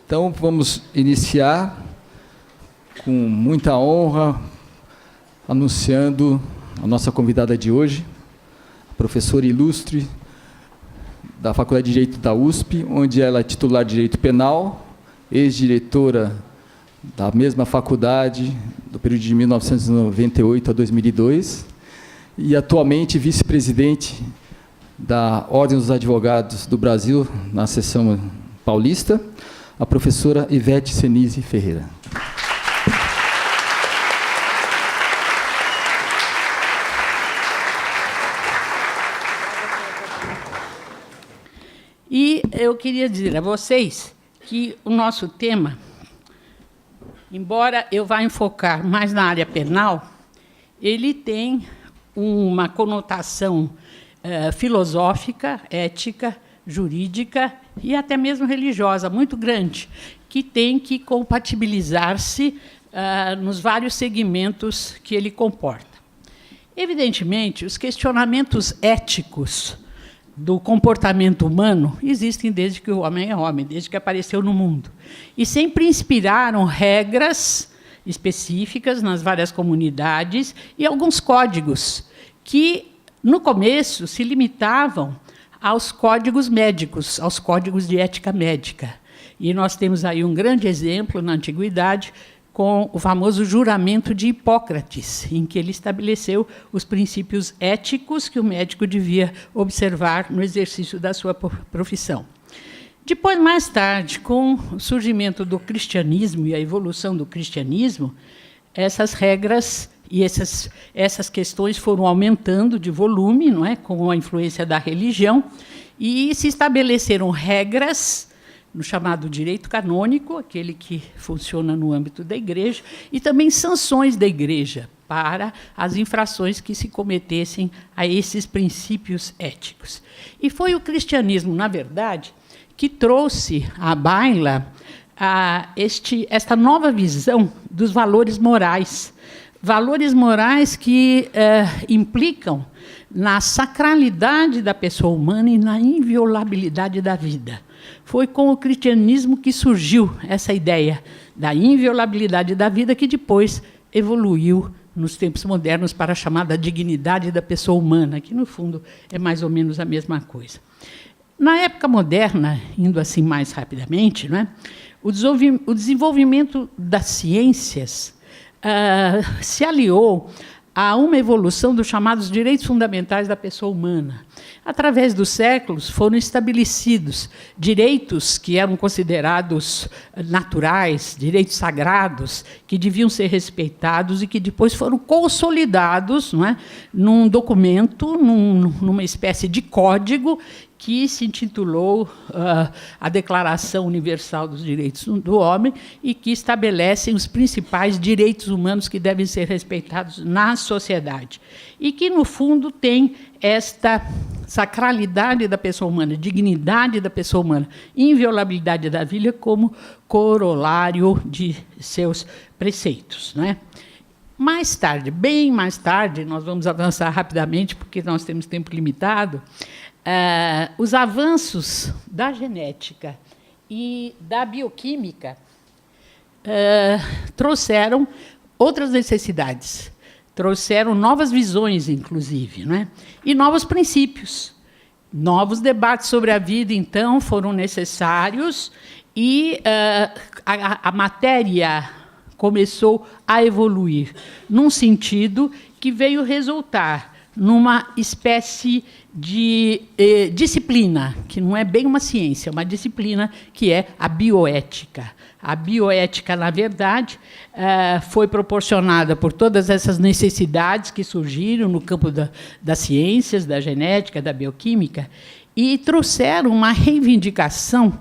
Então, vamos iniciar com muita honra, anunciando a nossa convidada de hoje, a professora ilustre da Faculdade de Direito da USP, onde ela é titular de Direito Penal, ex-diretora da mesma faculdade, do período de 1998 a 2002, e atualmente vice-presidente da Ordem dos Advogados do Brasil, na seção paulista, a professora Ivete Senise Ferreira. E eu queria dizer a vocês que o nosso tema, embora eu vá enfocar mais na área penal, ele tem uma conotação filosófica, ética, jurídica e até mesmo religiosa muito grande, que tem que compatibilizar-se nos vários segmentos que ele comporta. Evidentemente, os questionamentos éticos do comportamento humano existem desde que o homem é homem, desde que apareceu no mundo. E sempre inspiraram regras específicas nas várias comunidades e alguns códigos que, no começo, se limitavam aos códigos médicos, aos códigos de ética médica. E nós temos aí um grande exemplo na antiguidade, com o famoso juramento de Hipócrates, em que ele estabeleceu os princípios éticos que o médico devia observar no exercício da sua profissão. Depois, mais tarde, com o surgimento do cristianismo e a evolução do cristianismo, essas regras e essas questões foram aumentando de volume, não é, com a influência da religião, e se estabeleceram regras no chamado direito canônico, aquele que funciona no âmbito da igreja, e também sanções da igreja para as infrações que se cometessem a esses princípios éticos. E foi o cristianismo, na verdade, que trouxe à baila esta nova visão dos valores morais que implicam na sacralidade da pessoa humana e na inviolabilidade da vida. Foi com o cristianismo que surgiu essa ideia da inviolabilidade da vida, que depois evoluiu nos tempos modernos para a chamada dignidade da pessoa humana, que, no fundo, é mais ou menos a mesma coisa. Na época moderna, indo assim mais rapidamente, não é? O desenvolvimento das ciências se aliou a uma evolução dos chamados direitos fundamentais da pessoa humana. Através dos séculos, foram estabelecidos direitos que eram considerados naturais, direitos sagrados, que deviam ser respeitados e que depois foram consolidados, não é, num documento, numa espécie de código, que se intitulou a Declaração Universal dos Direitos do Homem e que estabelecem os principais direitos humanos que devem ser respeitados na sociedade. E que, no fundo, tem esta sacralidade da pessoa humana, dignidade da pessoa humana, inviolabilidade da vida como corolário de seus preceitos, não é? Mais tarde, bem mais tarde, nós vamos avançar rapidamente, porque nós temos tempo limitado, os avanços da genética e da bioquímica trouxeram outras necessidades, trouxeram novas visões, inclusive, não é? E novos princípios. Novos debates sobre a vida, então, foram necessários e a matéria começou a evoluir num sentido que veio resultar numa espécie de disciplina, que não é bem uma ciência, é uma disciplina que é a bioética. A bioética, na verdade, foi proporcionada por todas essas necessidades que surgiram no campo das ciências, da genética, da bioquímica, e trouxeram uma reivindicação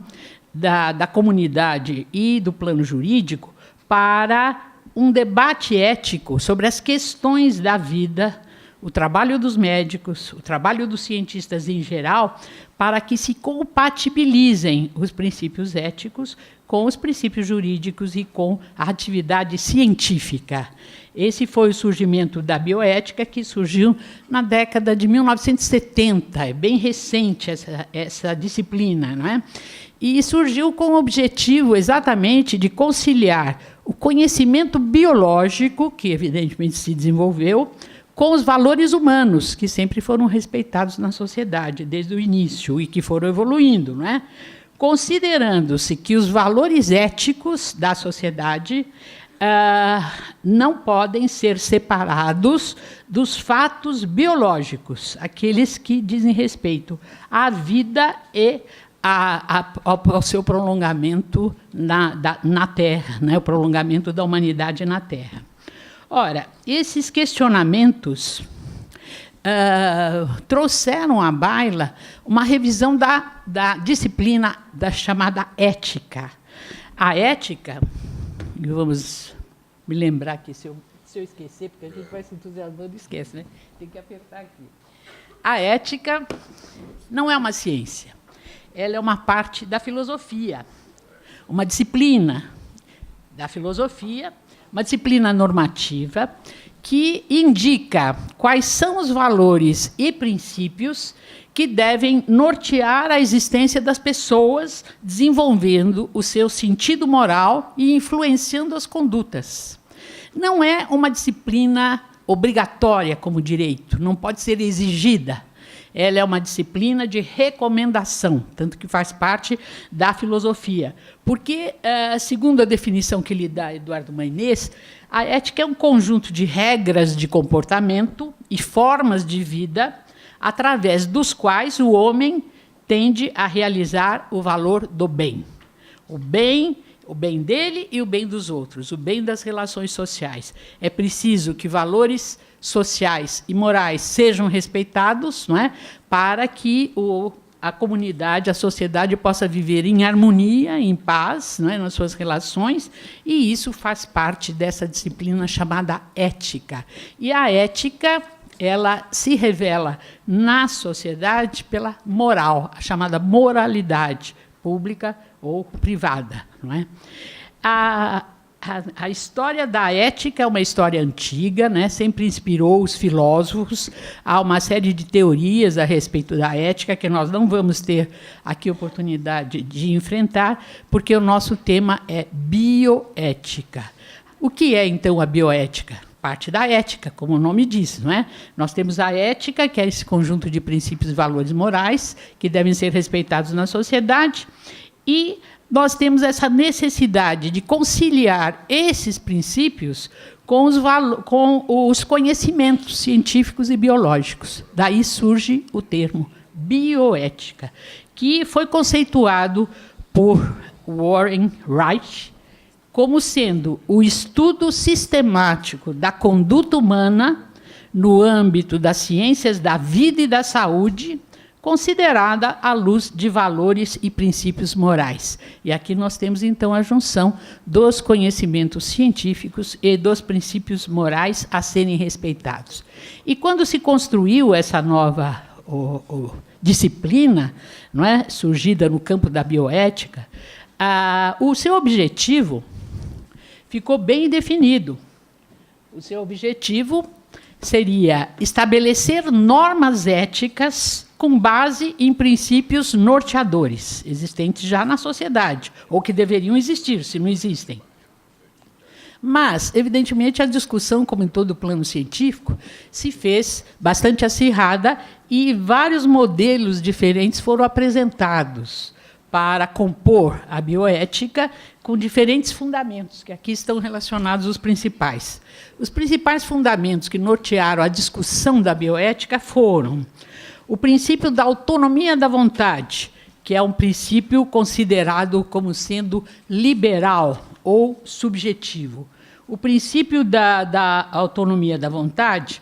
da comunidade e do plano jurídico para um debate ético sobre as questões da vida, o trabalho dos médicos, o trabalho dos cientistas em geral, para que se compatibilizem os princípios éticos com os princípios jurídicos e com a atividade científica. Esse foi o surgimento da bioética, que surgiu na década de 1970, é bem recente essa disciplina, não é? e surgiu com o objetivo exatamente de conciliar o conhecimento biológico, que evidentemente se desenvolveu, com os valores humanos, que sempre foram respeitados na sociedade desde o início e que foram evoluindo, não é? Considerando-se que os valores éticos da sociedade não podem ser separados dos fatos biológicos, aqueles que dizem respeito à vida e ao seu prolongamento na Terra, né? O prolongamento da humanidade na Terra. Ora, esses questionamentos trouxeram à baila uma revisão da disciplina chamada ética. A ética, vamos me lembrar aqui, se eu esquecer, porque a gente vai se entusiasmando e esquece, né? Tem que apertar aqui. A ética não é uma ciência, ela é uma parte da filosofia, uma disciplina da filosofia, uma disciplina normativa que indica quais são os valores e princípios que devem nortear a existência das pessoas, desenvolvendo o seu sentido moral e influenciando as condutas. Não é uma disciplina obrigatória como direito, não pode ser exigida. Ela é uma disciplina de recomendação, tanto que faz parte da filosofia. Porque, segundo a definição que lhe dá Eduardo Maynez, a ética é um conjunto de regras de comportamento e formas de vida através dos quais o homem tende a realizar o valor do bem. O bem dele e o bem dos outros, o bem das relações sociais. É preciso que valores sociais e morais sejam respeitados, não é? Para que a comunidade, a sociedade possa viver em harmonia, em paz, não é? Nas suas relações, e isso faz parte dessa disciplina chamada ética. E a ética, ela se revela na sociedade pela moral, a chamada moralidade pública ou privada, não é? A história da ética é uma história antiga, né? Sempre inspirou os filósofos. Há uma série de teorias a respeito da ética que nós não vamos ter aqui oportunidade de enfrentar, porque o nosso tema é bioética. O que é, então, a bioética? Parte da ética, como o nome diz, não é? Nós temos a ética, que é esse conjunto de princípios e valores morais que devem ser respeitados na sociedade, e nós temos essa necessidade de conciliar esses princípios com os conhecimentos científicos e biológicos. Daí surge o termo bioética, que foi conceituado por Warren Wright como sendo o estudo sistemático da conduta humana no âmbito das ciências da vida e da saúde, considerada à luz de valores e princípios morais. E aqui nós temos, então, a junção dos conhecimentos científicos e dos princípios morais a serem respeitados. E quando se construiu essa nova disciplina, não é, surgida no campo da bioética, o seu objetivo ficou bem definido. O seu objetivo seria estabelecer normas éticas com base em princípios norteadores, existentes já na sociedade, ou que deveriam existir, se não existem. Mas, evidentemente, a discussão, como em todo o plano científico, se fez bastante acirrada e vários modelos diferentes foram apresentados para compor a bioética com diferentes fundamentos, que aqui estão relacionados os principais. Os principais fundamentos que nortearam a discussão da bioética foram o princípio da autonomia da vontade, que é um princípio considerado como sendo liberal ou subjetivo. O princípio da autonomia da vontade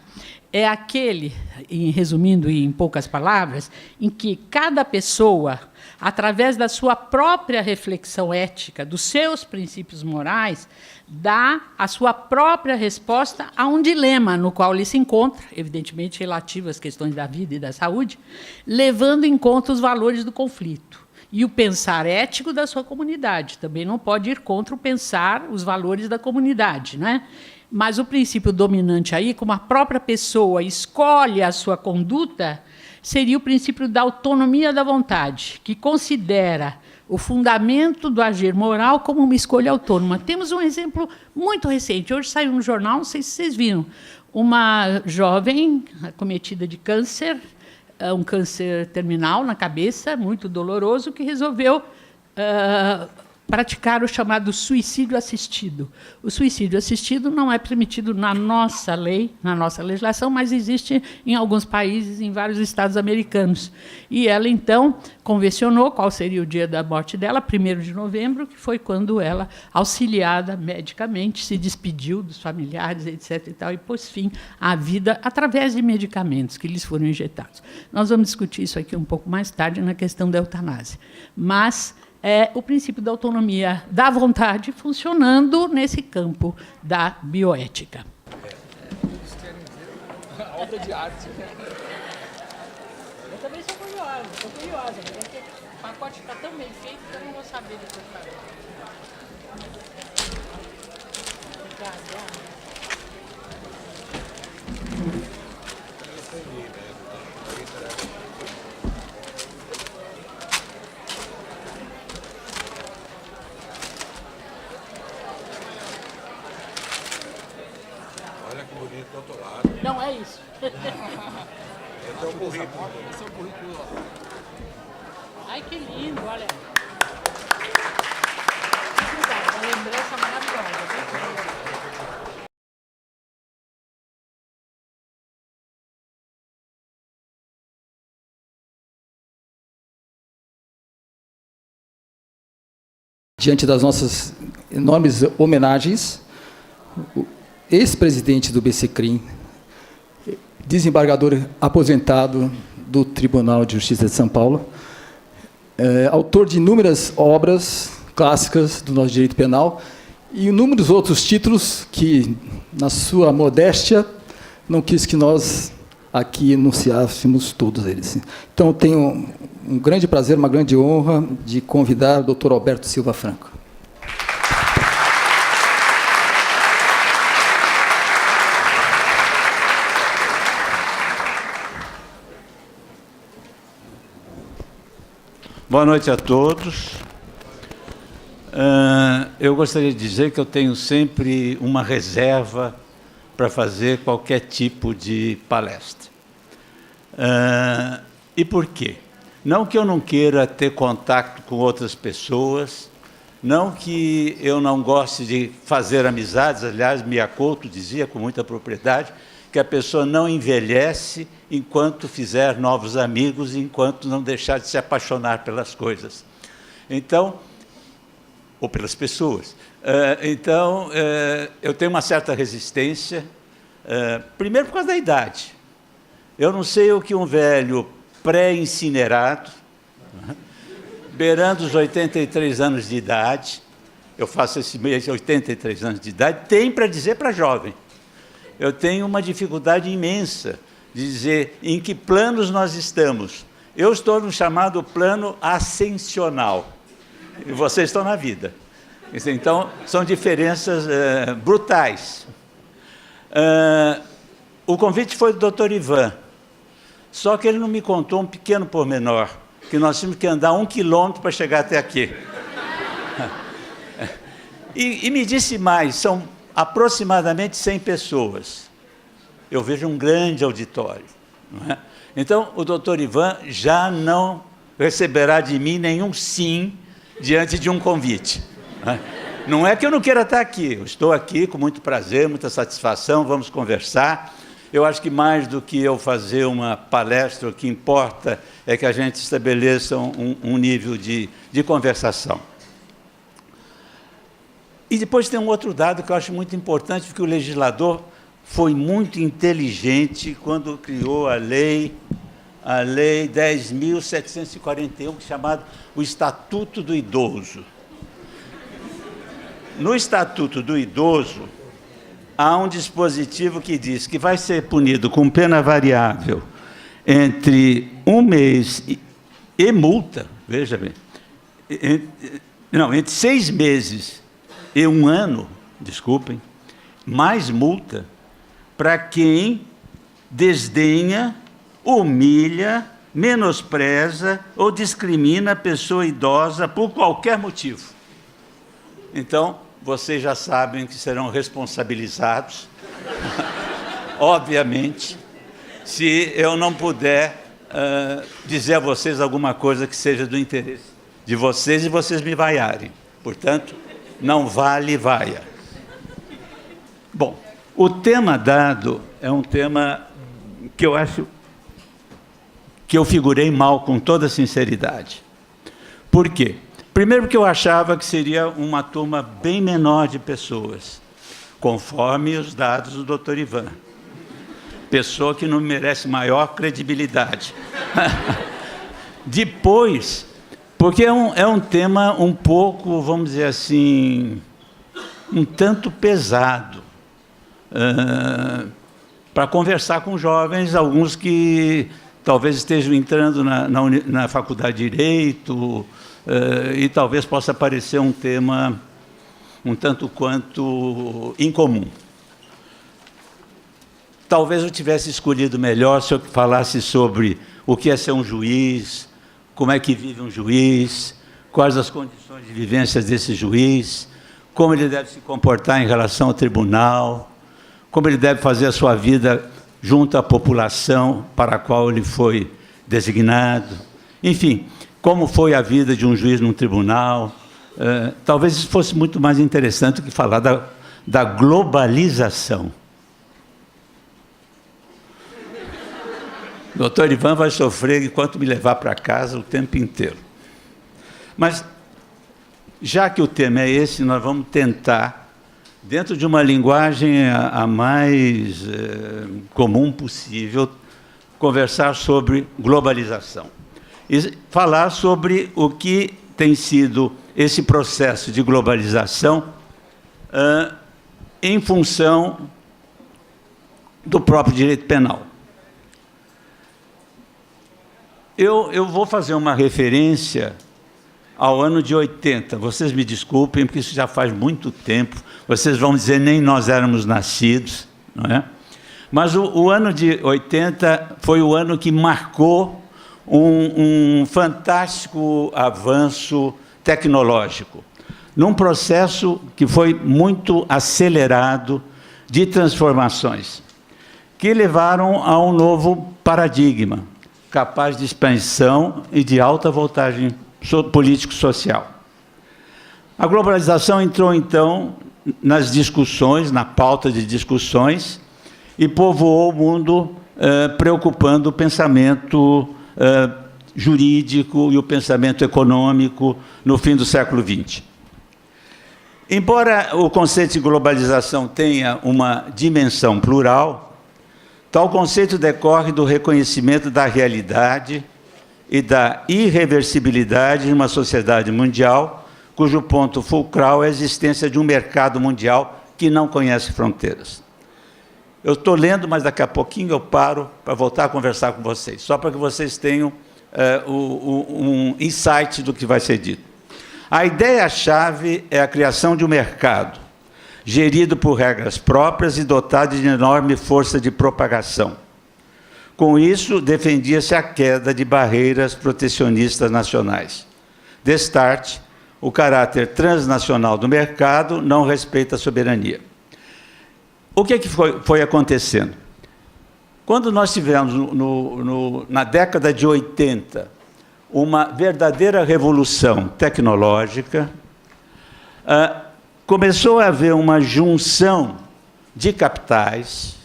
é aquele, resumindo em poucas palavras, em que cada pessoa, através da sua própria reflexão ética, dos seus princípios morais, dá a sua própria resposta a um dilema no qual ele se encontra, evidentemente relativo às questões da vida e da saúde, levando em conta os valores do conflito. E o pensar ético da sua comunidade também não pode ir contra o pensar, os valores da comunidade, não é? Mas o princípio dominante aí, como a própria pessoa escolhe a sua conduta, seria o princípio da autonomia da vontade, que considera o fundamento do agir moral como uma escolha autônoma. Temos um exemplo muito recente. Hoje saiu no jornal, não sei se vocês viram, uma jovem acometida de câncer, um câncer terminal na cabeça, muito doloroso, que resolveu praticar o chamado suicídio assistido. O suicídio assistido não é permitido na nossa lei, na nossa legislação, mas existe em alguns países, em vários estados americanos. E ela, então, convencionou qual seria o dia da morte dela, 1º de novembro, que foi quando ela, auxiliada medicamente, se despediu dos familiares, etc. e tal, e pôs fim à vida através de medicamentos que lhes foram injetados. Nós vamos discutir isso aqui um pouco mais tarde na questão da eutanásia. Mas é o princípio da autonomia da vontade funcionando nesse campo da bioética. Eles querem ver a obra de arte. Eu também sou curiosa. Porque o pacote está tão bem feito que eu não vou saber do que eu falo. Olha que bonito, doutorado. Não é isso. Esse é o currículo. Esse é o currículo. Ai, que lindo, olha. Obrigada, uma lembrança maravilhosa. Diante das nossas enormes homenagens, o ex-presidente do BCCRIM, desembargador aposentado do Tribunal de Justiça de São Paulo, autor de inúmeras obras clássicas do nosso direito penal e inúmeros outros títulos que, na sua modéstia, não quis que nós aqui enunciássemos todos eles. Então, eu tenho um grande prazer, uma grande honra de convidar o Dr. Alberto Silva Franco. Boa noite a todos. Eu gostaria de dizer que eu tenho sempre uma reserva para fazer qualquer tipo de palestra. E por quê? Não que eu não queira ter contato com outras pessoas, não que eu não goste de fazer amizades, aliás, Mia Couto dizia com muita propriedade que a pessoa não envelhece enquanto fizer novos amigos e enquanto não deixar de se apaixonar pelas coisas. Então, ou pelas pessoas. Eu tenho uma certa resistência, primeiro por causa da idade. Eu não sei o que um velho pré-incinerado, beirando os 83 anos de idade, eu faço esse mês de 83 anos de idade, tem para dizer para jovem. Eu tenho uma dificuldade imensa de dizer em que planos nós estamos. Eu estou no chamado plano ascensional, e vocês estão na vida. Então, são diferenças brutais. O convite foi do Dr. Ivan, só que ele não me contou um pequeno pormenor, que nós tínhamos que andar 1 quilômetro para chegar até aqui. E me disse mais, são aproximadamente 100 pessoas. Eu vejo um grande auditório. Não é? Então, o doutor Ivan já não receberá de mim nenhum sim diante de um convite. Não é que eu não queira estar aqui, eu estou aqui com muito prazer, muita satisfação, vamos conversar. Eu acho que mais do que eu fazer uma palestra, o que importa é que a gente estabeleça um nível de conversação. E depois tem um outro dado que eu acho muito importante, porque o legislador foi muito inteligente quando criou a lei 10.741, chamada o Estatuto do Idoso. No Estatuto do Idoso, há um dispositivo que diz que vai ser punido com pena variável entre 1 mês e multa, veja bem, entre 6 meses e 1 ano, desculpem, mais multa para quem desdenha, humilha, menospreza ou discrimina a pessoa idosa por qualquer motivo. Então, vocês já sabem que serão responsabilizados, obviamente, se eu não puder dizer a vocês alguma coisa que seja do interesse de vocês e vocês me vaiarem. Portanto, não vale vaia. Bom, o tema dado é um tema que eu acho que eu figurei mal, com toda sinceridade. Por quê? Primeiro porque eu achava que seria uma turma bem menor de pessoas, conforme os dados do Dr. Ivan. Pessoa que não merece maior credibilidade. Depois, porque é um tema um pouco, vamos dizer assim, um tanto pesado, para conversar com jovens, alguns que talvez estejam entrando na faculdade de Direito, e talvez possa parecer um tema um tanto quanto incomum. Talvez eu tivesse escolhido melhor se eu falasse sobre o que é ser um juiz, como é que vive um juiz, quais as condições de vivência desse juiz, como ele deve se comportar em relação ao tribunal, como ele deve fazer a sua vida junto à população para a qual ele foi designado. Enfim, como foi a vida de um juiz num tribunal. Talvez isso fosse muito mais interessante do que falar da globalização. O doutor Ivan vai sofrer enquanto me levar para casa o tempo inteiro. Mas, já que o tema é esse, nós vamos tentar, dentro de uma linguagem a mais comum possível, conversar sobre globalização. E falar sobre o que tem sido esse processo de globalização em função do próprio direito penal. Eu vou fazer uma referência ao ano de 80. Vocês me desculpem, porque isso já faz muito tempo. Vocês vão dizer, nem nós éramos nascidos, não é? Mas o ano de 80 foi o ano que marcou um fantástico avanço tecnológico, num processo que foi muito acelerado de transformações, que levaram a um novo paradigma, capaz de expansão e de alta voltagem político-social. A globalização entrou, então, nas discussões, na pauta de discussões, e povoou o mundo preocupando o pensamento jurídico e o pensamento econômico no fim do século XX. Embora o conceito de globalização tenha uma dimensão plural, tal conceito decorre do reconhecimento da realidade e da irreversibilidade de uma sociedade mundial, cujo ponto fulcral é a existência de um mercado mundial que não conhece fronteiras. Eu estou lendo, mas daqui a pouquinho eu paro para voltar a conversar com vocês, só para que vocês tenham um insight do que vai ser dito. A ideia-chave é a criação de um mercado, gerido por regras próprias e dotado de enorme força de propagação. Com isso, defendia-se a queda de barreiras protecionistas nacionais. Destarte, o caráter transnacional do mercado não respeita a soberania. O que foi acontecendo? Quando nós tivemos, na década de 80, uma verdadeira revolução tecnológica, começou a haver uma junção de capitais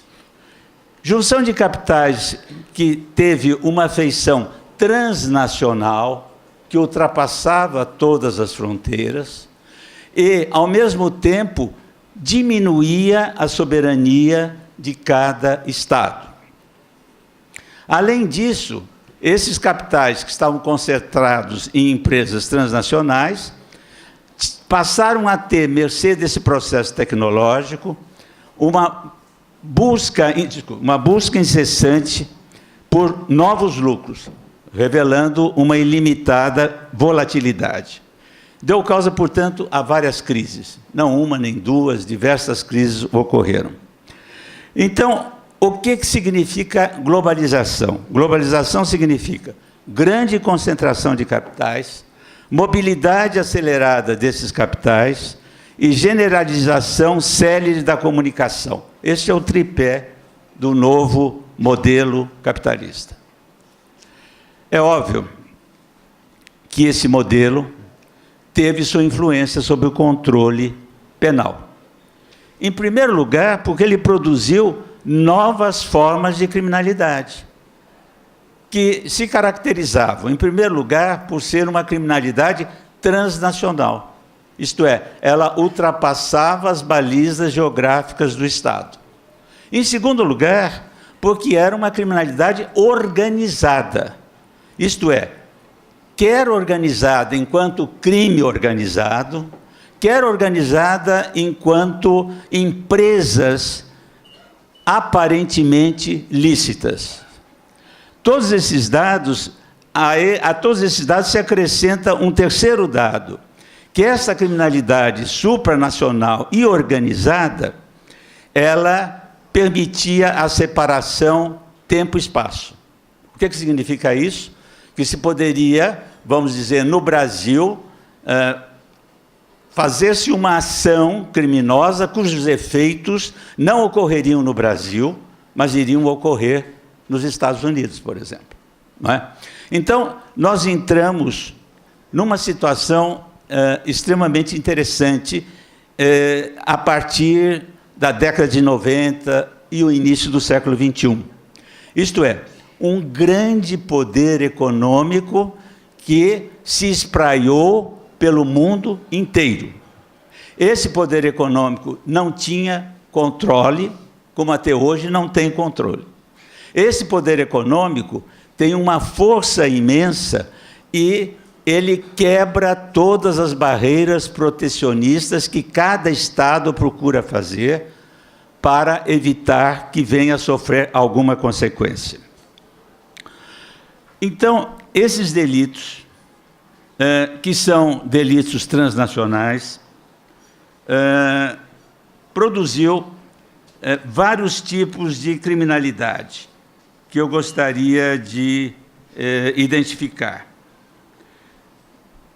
que teve uma feição transnacional, que ultrapassava todas as fronteiras, e, ao mesmo tempo, diminuía a soberania de cada Estado. Além disso, esses capitais que estavam concentrados em empresas transnacionais passaram a ter, mercê desse processo tecnológico, uma busca incessante por novos lucros, revelando uma ilimitada volatilidade. Deu causa, portanto, a várias crises. Não uma nem duas, diversas crises ocorreram. Então, o que significa globalização? Globalização significa grande concentração de capitais, mobilidade acelerada desses capitais e generalização célere da comunicação. Este é o tripé do novo modelo capitalista. É óbvio que esse modelo teve sua influência sobre o controle penal. Em primeiro lugar, porque ele produziu novas formas de criminalidade, que se caracterizavam, em primeiro lugar, por ser uma criminalidade transnacional. Isto é, ela ultrapassava as balizas geográficas do Estado. Em segundo lugar, porque era uma criminalidade organizada. Isto é, quer organizada enquanto crime organizado, quer organizada enquanto empresas aparentemente lícitas. Todos esses dados, a todos esses dados se acrescenta um terceiro dado, que essa criminalidade supranacional e organizada, ela permitia a separação tempo-espaço. O que significa isso? Que se poderia, vamos dizer, no Brasil, fazer-se uma ação criminosa cujos efeitos não ocorreriam no Brasil, mas iriam ocorrer nos Estados Unidos, por exemplo. Não é? Então, nós entramos numa situação extremamente interessante a partir da década de 90 e o início do século XXI. Isto é, um grande poder econômico que se espraiou pelo mundo inteiro. Esse poder econômico não tinha controle, como até hoje não tem controle. Esse poder econômico tem uma força imensa e ele quebra todas as barreiras protecionistas que cada Estado procura fazer para evitar que venha a sofrer alguma consequência. Então, esses delitos, que são delitos transnacionais, produziu vários tipos de criminalidade que eu gostaria de identificar.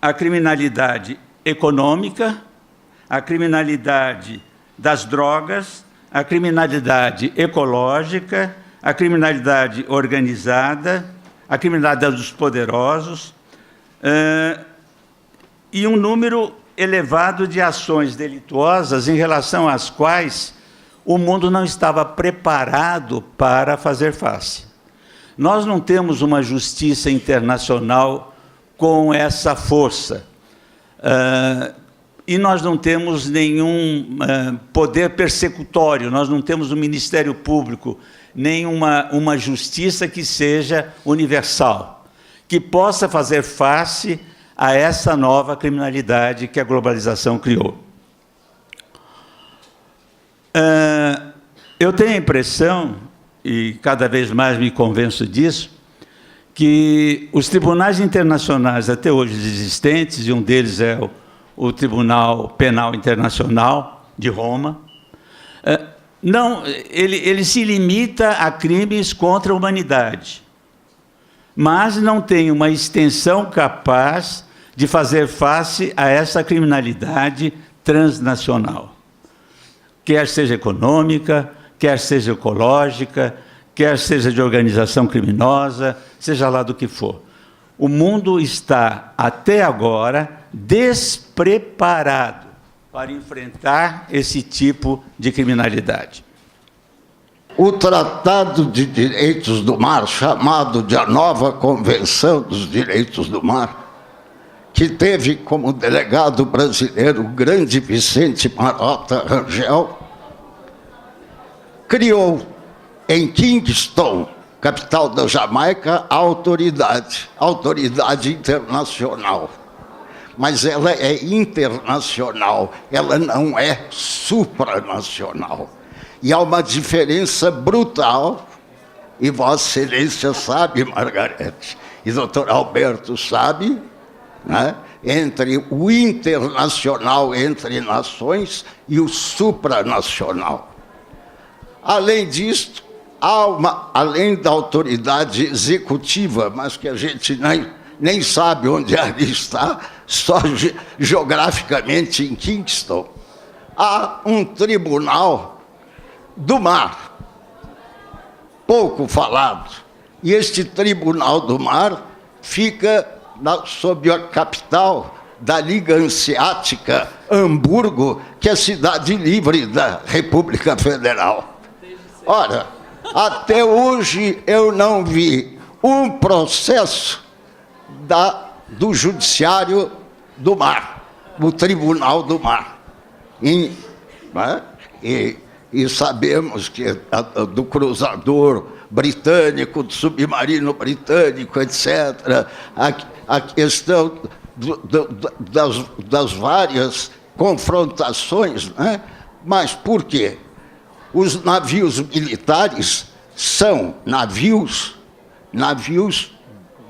A criminalidade econômica, a criminalidade das drogas, a criminalidade ecológica, a criminalidade organizada, a criminalidade dos poderosos, e um número elevado de ações delituosas em relação às quais o mundo não estava preparado para fazer face. Nós não temos uma justiça internacional com essa força, e nós não temos nenhum poder persecutório, nós não temos um Ministério Público, nem uma justiça que seja universal, que possa fazer face a essa nova criminalidade que a globalização criou. Eu tenho a impressão, e cada vez mais me convenço disso, que os tribunais internacionais até hoje existentes, e um deles é o Tribunal Penal Internacional de Roma, ele se limita a crimes contra a humanidade, mas não tem uma extensão capaz de fazer face a essa criminalidade transnacional, quer seja econômica, quer seja ecológica, quer seja de organização criminosa, seja lá do que for. O mundo está, até agora, despreparado para enfrentar esse tipo de criminalidade. O Tratado de Direitos do Mar, chamado de a Nova Convenção dos Direitos do Mar, que teve como delegado brasileiro o grande Vicente Marota Rangel, criou em Kingston, capital da Jamaica, a autoridade internacional. Mas ela é internacional, ela não é supranacional. E há uma diferença brutal, e Vossa Excelência sabe, Margarete, e doutor Alberto sabe, né, entre o internacional entre nações e o supranacional. Além disto, além da autoridade executiva, mas que a gente nem sabe onde ali está, só geograficamente em Kingston, há um tribunal do mar, pouco falado. E este tribunal do mar fica sob a capital da Liga Hanseática, Hamburgo, que é a cidade livre da República Federal. Ora, até hoje eu não vi um processo do Judiciário do Mar, do Tribunal do Mar. Né? E sabemos que do cruzador britânico, do submarino britânico, etc., a questão das várias confrontações, né? Mas por quê? Os navios militares são navios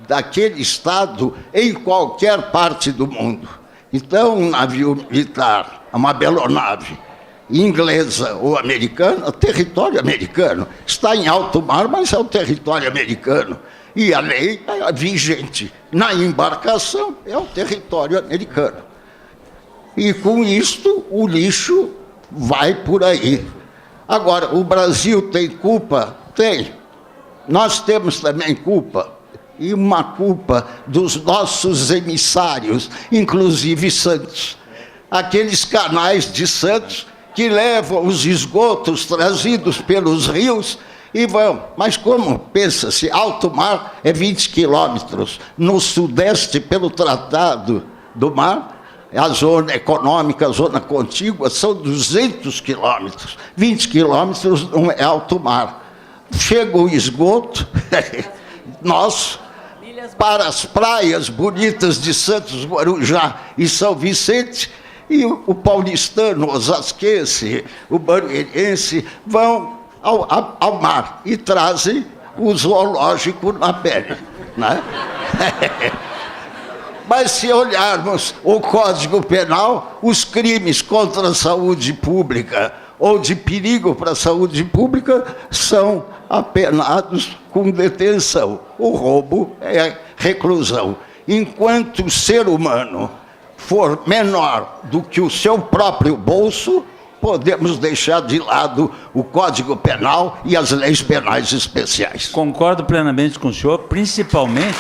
daquele estado em qualquer parte do mundo. Então, um navio militar, uma belonave inglesa ou americana, território americano, está em alto mar, mas é o território americano. E a lei é vigente na embarcação, é o território americano. E com isto, o lixo vai por aí. Agora, o Brasil tem culpa? Tem. Nós temos também culpa. E uma culpa dos nossos emissários, inclusive Santos. Aqueles canais de Santos que levam os esgotos trazidos pelos rios e vão. Mas como pensa-se, alto mar é 20 quilômetros. No sudeste, pelo Tratado do Mar, a zona econômica, a zona contígua, são 200 quilômetros. 20 quilômetros não é alto mar. Chega o esgoto, nós, para as praias bonitas de Santos, Guarujá e São Vicente, e o paulistano, o osasquense, o barueriense vão ao mar e trazem o zoológico na pele, né? Mas se olharmos o Código Penal, os crimes contra a saúde pública ou de perigo para a saúde pública são apenados com detenção. O roubo é reclusão. Enquanto o ser humano for menor do que o seu próprio bolso, podemos deixar de lado o Código Penal e as leis penais especiais. Concordo plenamente com o senhor, principalmente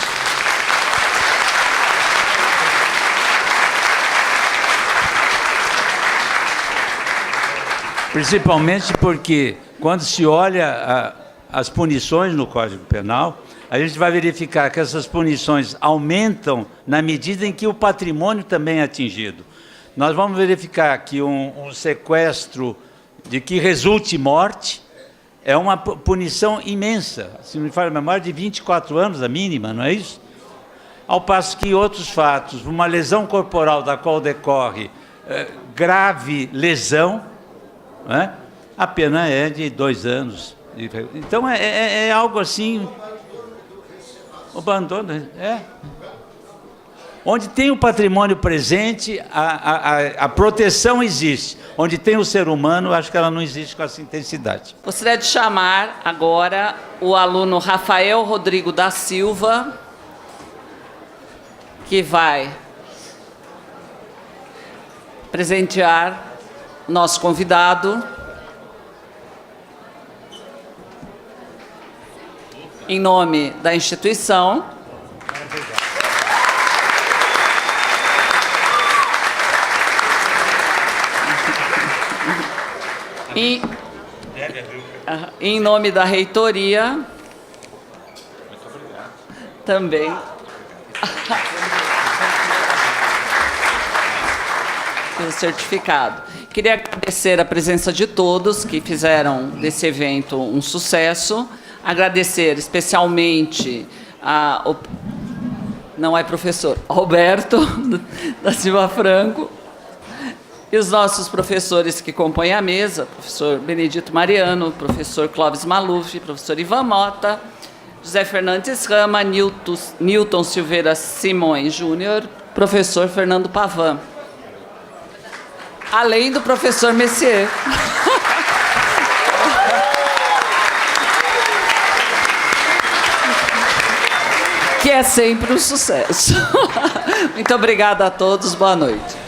porque quando se olha as punições no Código Penal, a gente vai verificar que essas punições aumentam na medida em que o patrimônio também é atingido. Nós vamos verificar que um sequestro de que resulte morte é uma punição imensa, se não me falha a memória, de 24 anos, a mínima, não é isso? Ao passo que outros fatos, uma lesão corporal da qual decorre grave lesão, né? A pena é de 2 anos. Então, é algo assim... O abandono, Onde tem o patrimônio presente, a proteção existe. Onde tem o ser humano, acho que ela não existe com essa intensidade. Gostaria de chamar agora o aluno Rafael Rodrigo da Silva, que vai presentear nosso convidado em nome da instituição. Em nome da reitoria. Muito obrigado. Também. O certificado. Queria agradecer a presença de todos que fizeram desse evento um sucesso. Agradecer especialmente não é professor, Roberto da Silva Franco, e os nossos professores que compõem a mesa, professor Benedito Mariano, professor Clóvis Maluf, professor Ivan Mota, José Fernandes Rama, Newton Silveira Simões Júnior, professor Fernando Pavan, além do professor Messier. é sempre um sucesso. Muito obrigada a todos, boa noite.